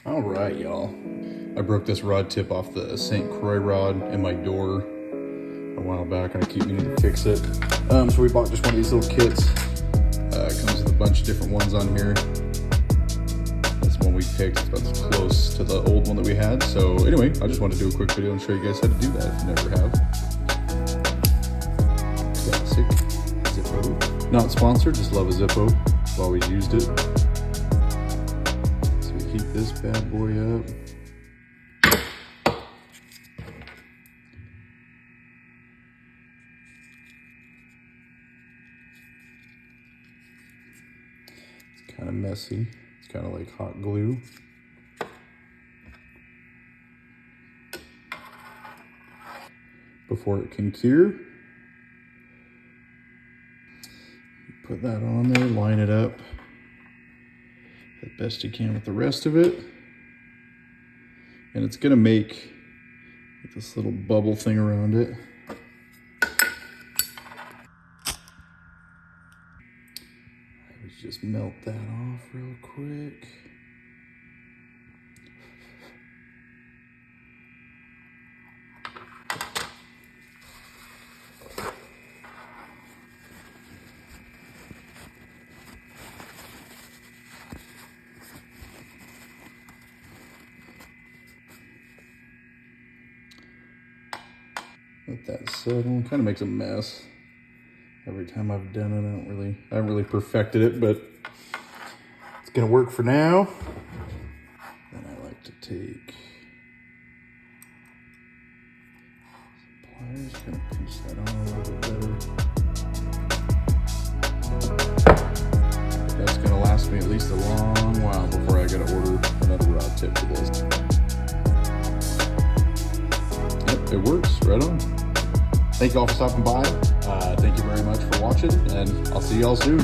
All right, y'all. I broke this rod tip off the St. Croix rod in my door a while back, and I keep meaning to fix it. So we bought just one of these little kits. It comes with a bunch of different ones on here. This one we picked, it's about as close to the old one that we had. So anyway, I just wanted to do a quick video and show you guys how to do that if you never have. Classic Zippo. Not sponsored, just love a Zippo. I've always used it. So we keep this bad boy up. Kind of messy. It's kind of like hot glue. Before it can cure, put that on there, line it up as best you can with the rest of it. And it's gonna make this little bubble thing around it. Just melt that off real quick. Let that settle. Kind of makes a mess. Every time I've done it, I haven't really perfected it, but it's gonna work for now. Then I like to take some pliers, gonna pinch that on a little bit better. That's gonna last me at least a long while before I gotta order another rod tip for this. Yep, it works, right on. Thank you all for stopping by. Thank you very much for watching, and I'll see y'all soon.